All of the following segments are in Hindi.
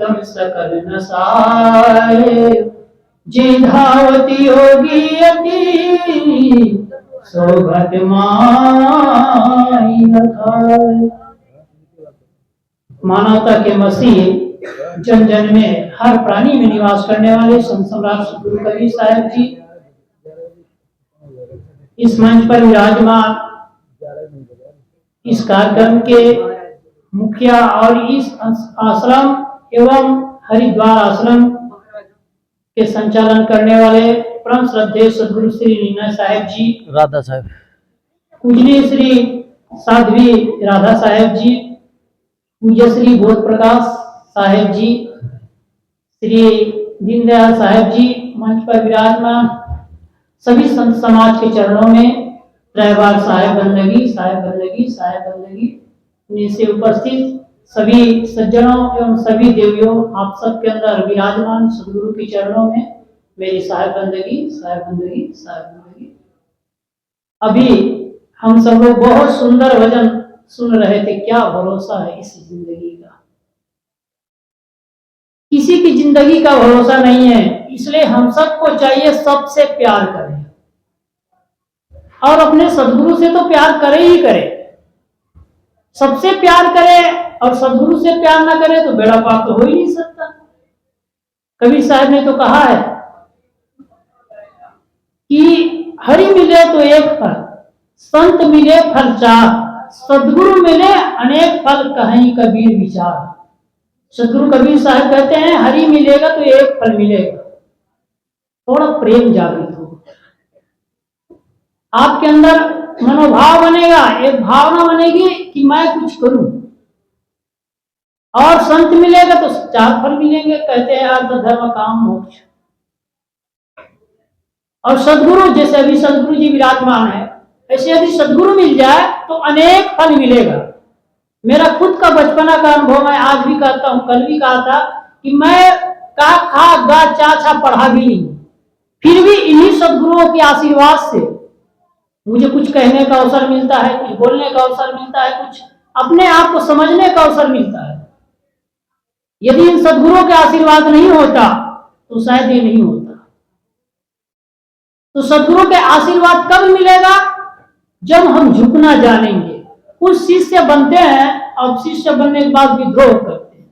उत्तम सकल न साए। जे धावती योगी अति सौगत माई न खाए। मानवता के मसीह जन जन में हर प्राणी में निवास करने वाले संत सम्राट सद्गुरु कबीर साहब जी इस मंच पर विराजमान, इस कार्यक्रम के मुखिया और इस आश्रम एवं हरिद्वार आश्रम के संचालन करने वाले परम श्रद्धेय सद्गुरु श्री नीना साहेब जी, राधा साहब, पूजनीय श्री साध्वी राधा साहेब जी, पूज्य श्री बोध प्रकाश साहेब जी, श्री दीनदयाल साहेब जी, मंच पर विराजमान सभी संत समाज के चरणों में त्रैवार साहेब बंदगी साहेब बंदगी साहेब बंदगी से उपस्थित सभी सज्जनों एवं सभी देवियों, आप सबके अंदर विराजमान सद्गुरु के चरणों में मेरी साहेब बंदगी साहेब बंदगी साहेब बंदगी। अभी हम सब लोग बहुत सुंदर भजन सुन रहे थे। क्या भरोसा है इस जिंदगी का, किसी की जिंदगी का भरोसा नहीं है। इसलिए हम सबको चाहिए सबसे प्यार करें और अपने सद्गुरु से तो प्यार करे ही करे। सबसे प्यार करे और सद्गुरु से प्यार ना करे तो बेड़ा पार तो हो ही नहीं सकता। कबीर साहब ने तो कहा है कि हरि मिले तो एक फल, संत मिले फल चार, सद्गुरु मिले अनेक फल कहीं कबीर विचार। सद्गुरु कबीर साहब कहते हैं हरि मिलेगा तो एक फल मिलेगा, थोड़ा प्रेम जागृत हो, आपके अंदर मनोभाव बनेगा, एक भावना बनेगी कि मैं कुछ करूं। और संत मिलेगा तो चार फल मिलेंगे, कहते हैं अर्थ धर्म काम मोक्ष। और सद्गुरु, जैसे अभी सद्गुरु जी विराजमान है, ऐसे यदि सद्गुरु मिल जाए तो अनेक फल मिलेगा। मेरा खुद का बचपना का अनुभव मैं आज भी कहता हूं, कल भी कहा था कि मैं का खा गा चा छा पढ़ा भी नहीं, फिर भी इन्हीं सद्गुरुओं के आशीर्वाद से मुझे कुछ कहने का अवसर मिलता है, कुछ बोलने का अवसर मिलता है, कुछ अपने आप को समझने का अवसर मिलता है। यदि इन सद्गुरुओं के आशीर्वाद नहीं होता तो शायद ये नहीं होता। तो सद्गुरु के आशीर्वाद कब मिलेगा? जब हम झुकना जानेंगे। कुछ शिष्य बनते हैं और शिष्य बनने के बाद विद्रोह करते हैं,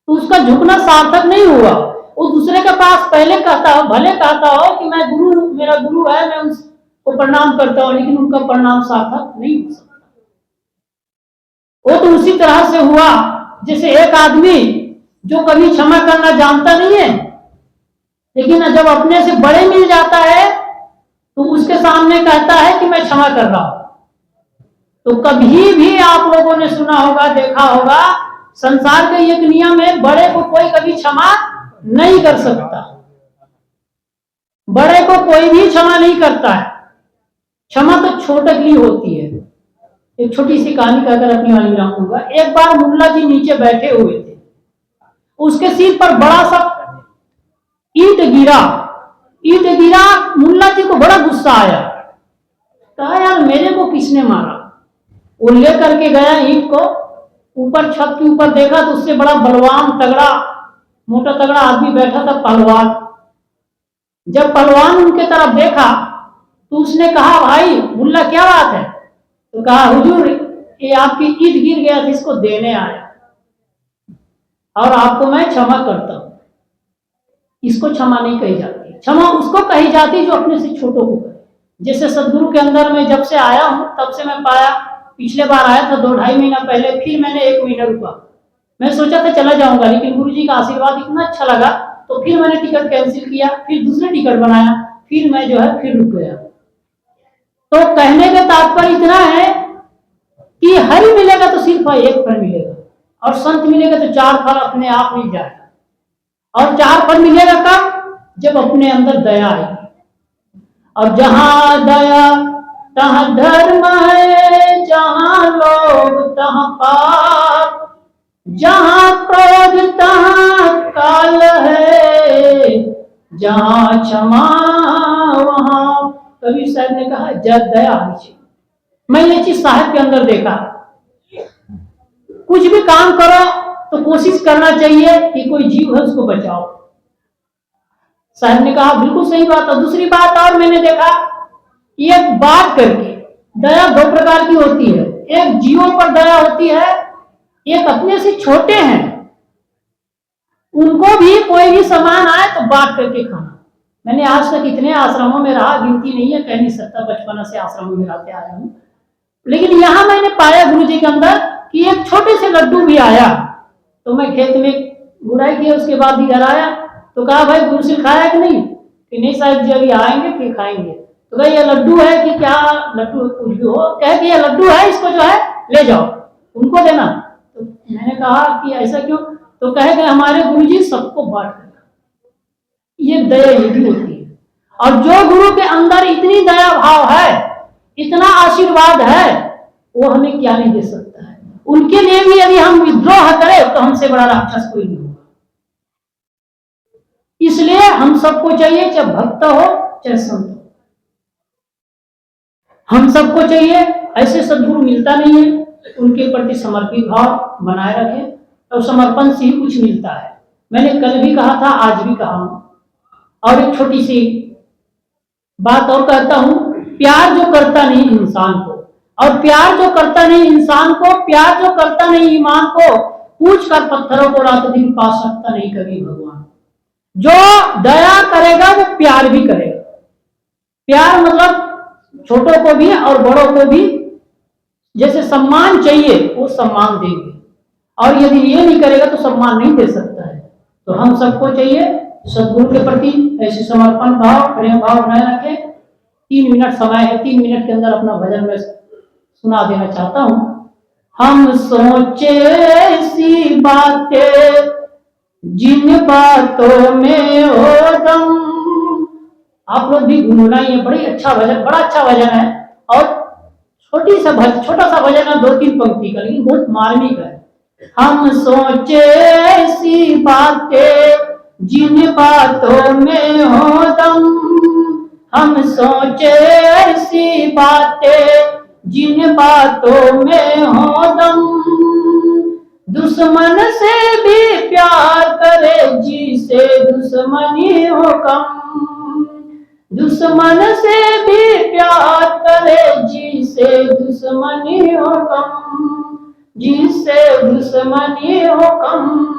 तो उसका झुकना सार्थक नहीं हुआ। वो दूसरे के पास पहले कहता हो, भले कहता हो कि मैं गुरु, मेरा गुरु है, मैं उसको प्रणाम करता हूं, लेकिन उनका प्रणाम सार्थक नहीं हो सकता। वो तो उसी तरह से हुआ जैसे एक आदमी जो कभी क्षमा करना जानता नहीं है, लेकिन जब अपने से बड़े मिल जाता है तो उसके सामने कहता है कि मैं क्षमा कर रहा हूं। तो कभी भी आप लोगों ने सुना होगा, देखा होगा, संसार के एक नियम है, बड़े को कोई कभी क्षमा नहीं कर सकता। बड़े को कोई भी क्षमा नहीं करता है। क्षमा तो छोटे के लिए होती है। एक छोटी सी कहानी कहकर अपनी वाली विराम दूंगा। एक बार मुल्ला जी नीचे बैठे हुए थे, उसके सिर पर बड़ा सा ईंट गिरा। मुल्ला जी को बड़ा गुस्सा आया, कहा यार मेरे को किसने मारा। वो लेकर के गया ईंट को, ऊपर छत के ऊपर देखा तो उससे बड़ा बलवान तगड़ा, मोटा तगड़ा आदमी बैठा था, पहलवान। जब पहलवान उनके तरफ देखा तो उसने कहा भाई मुल्ला क्या बात है? तो कहा हुजूर ये आपकी ईंट गिर गया था, इसको देने आया और आपको मैं क्षमा करता हूं। इसको क्षमा नहीं कही जाती, क्षमा उसको कही जाती जो अपने से छोटों को करे। जैसे सद्गुरु के अंदर में जब से आया हूं तब से मैं पाया, पिछले बार आया था 2-2.5 महीना पहले, फिर मैंने 1 महीना रुका। मैं सोचा था चला जाऊंगा, लेकिन गुरु जी का आशीर्वाद इतना अच्छा लगा तो फिर मैंने टिकट कैंसिल किया, फिर दूसरे टिकट बनाया, फिर मैं जो है फिर रुक गया। तो कहने का तात्पर्य इतना है कि हरि मिलेगा तो सिर्फ एक फल मिलेगा, और संत मिलेगा तो 4 फल अपने आप मिल जाएगा। और 4 फल मिलेगा कब? जब अपने अंदर दया आएगी। और जहां दया तहां धर्म है, जहां लोभ तहां पाप, जहां क्रोध तहां काल है, जहां क्षमा वहां। कबीर साहब ने कहा जब दया आनी चाहिए। मैं ये चीज साहब के अंदर देखा, कुछ भी काम करो तो कोशिश करना चाहिए कि कोई जीव है उसको बचाओ। साहब ने कहा बिल्कुल सही बात है। दूसरी बात और मैंने देखा, ये बात करके दया दो प्रकार की होती है। एक जीवों पर दया होती है, एक अपने से छोटे हैं उनको भी कोई भी सामान आए तो बांट करके खाना। मैंने आज तक इतने आश्रमों में रहा, गिनती नहीं है, कह नहीं सकता, बचपन से आश्रमों में रहते आया हूँ। लेकिन यहाँ मैंने पाया गुरु जी के अंदर कि एक छोटे से लड्डू भी आया। तो मैं खेत में गुड़ाई किया, उसके बाद इधर आया तो कहा भाई गुरु से खाया कि नहीं? कि नहीं साहब जी अभी आएंगे फिर खाएंगे। तो भाई ये लड्डू है कि क्या लड्डू कुछ भी हो, कहे कि ये लड्डू है, इसको जो है ले जाओ उनको देना। तो मैंने कहा कि ऐसा क्यों? तो कहे कि हमारे गुरु जी सबको बांट कर, ये दया ये भी होती है। और जो गुरु के अंदर इतनी दया भाव है, इतना आशीर्वाद है, वो हमें क्या नहीं दे सकता है। उनके लिए भी यदि हम विद्रोह करें तो हमसे बड़ा राक्षस कोई नहीं होगा। इसलिए हम सबको चाहिए, चाहे भक्त हो चाहे संत हो, हम सबको चाहिए। ऐसे सदगुरु मिलता नहीं है, उनके प्रति समर्पित भाव बनाए रखें और समर्पण से ही कुछ मिलता है। मैंने कल भी कहा था, आज भी कहा हूं। और एक छोटी सी बात और कहता हूं, प्यार जो करता नहीं इंसान को, और प्यार जो करता नहीं इंसान को, प्यार जो करता नहीं ईमान को, पूछ कर पत्थरों को रात दिन पा सकता नहीं कभी भगवान। जो दया करेगा वो प्यार भी करेगा। प्यार मतलब छोटों को भी और बड़ों को भी जैसे सम्मान चाहिए वो सम्मान देंगे, और यदि ये नहीं करेगा तो सम्मान नहीं दे सकता है। तो हम सबको चाहिए सदगुरु के प्रति ऐसे समर्पण भाव, प्रेम भाव बनाए रखें। 3 मिनट समय है, 3 मिनट के अंदर अपना भजन में सुना देना चाहता हूं। हम सोचे ऐसी बातें जिन बातों में हो दम। आप लोग भी गुनगुनाइए, बड़ी अच्छा भजन, बड़ा अच्छा भजन है। और छोटा सा भजन है, 2-3 पंक्ति का, लेकिन बहुत मार्मिक है। हम सोचे ऐसी बातें जिन बातों में हो दम, हम सोचे ऐसी बातें जिन बातों में हो दम। दुश्मन से भी प्यार करे जिसे दुश्मनी हो कम। दुश्मन से भी प्यार करे जिसे दुश्मनी हो कम, जिसे दुश्मनी हो कम।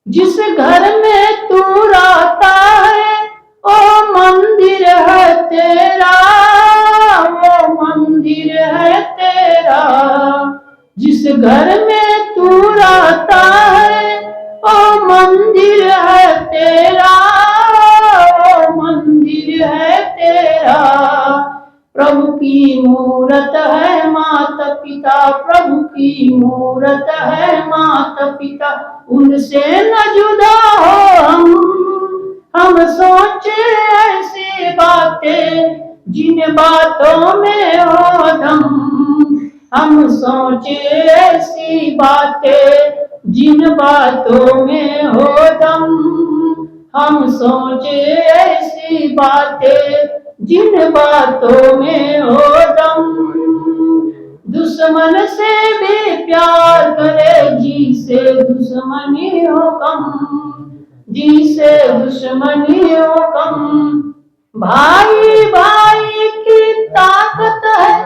जिस घर में तू रहता है ओ मंदिर है तेरा, वो मंदिर है तेरा। जिस घर में तू रहता है ओ मंदिर है तेरा, वो मंदिर है तेरा। प्रभु की मूरत है माता पिता, प्रभु की मूरत है माता पिता, उनसे न जुदा हो हम सोचे ऐसी बातें जिन बातों में हो दम। हम सोचे ऐसी बातें जिन बातों में हो दम। हम सोचे ऐसी बातें जिन बातों में हो दम। दुश्मन से भी प्यार करे जिसे दुश्मनी हो कम, जिसे दुश्मनी हो कम। भाई भाई की ताकत है,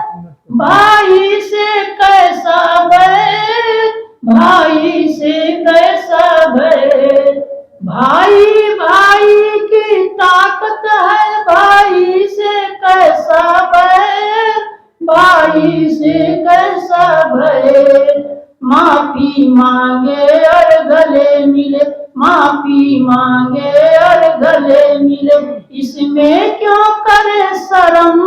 भाई से कैसा बैर, भाई से कैसा बैर। भाई भाई की ताकत है, भाई से कैसा बैर, भाई से कैसा बैर। माफी मांगे और गले मिले, माफी मांगे और गले मिले, इसमें क्यों करे शर्म।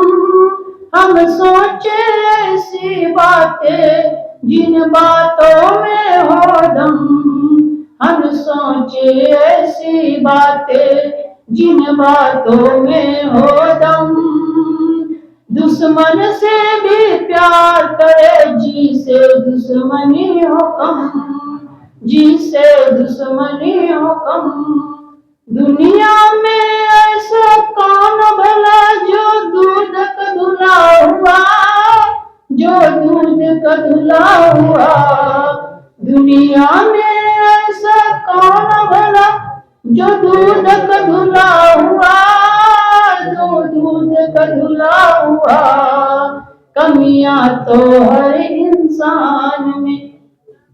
हम सोचे ऐसी बातें जिन बातों में हो दम। हम सोचे ऐसी बातें जिन बातों में हो दम। दुश्मन से भी प्यार करे जिसे दुश्मनी हो कम, जिसे दुश्मनी हो कम। दुनिया में ऐसा कौन भला जो दूध का धुला हुआ, जो दूध का धुला हुआ। दुनिया में जो दूध का धुला हुआ, जो दूध का धुला हुआ, कमियां तो हर इंसान में।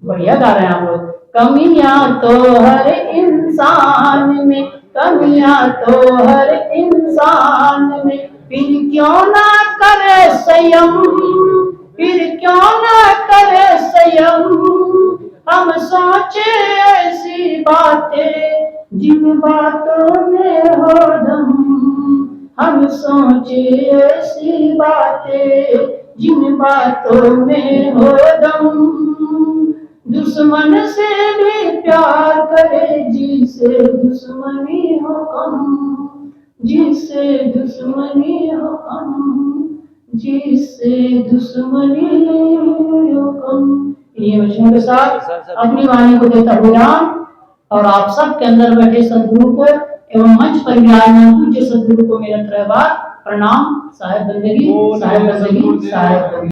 बढ़िया गा रहे हैं आप लोग। कमियां तो हर इंसान में, कमियां तो हर इंसान में, फिर क्यों ना करे संयम, फिर क्यों ना करे संयम। हम सोचे ऐसी बातें जिन बातों में हो दम, हम सोचे ऐसी बातें जिन बातों में हो दम। दुश्मन से भी प्यार करे जिसे दुश्मनी हो कम, जिसे दुश्मनी हो कम, जिसे दुश्मनी हो कम। ये वचनों के साथ अपनी वाणी को देता हूँ विराम, और आप सब के अंदर बैठे सदगुरु को एवं मंच पर विराजमान पूज्य सदगुरु को मेरा त्रैवार प्रणाम। साहेब बंदगी, साहेब बंदगी, साहेब बंदगी।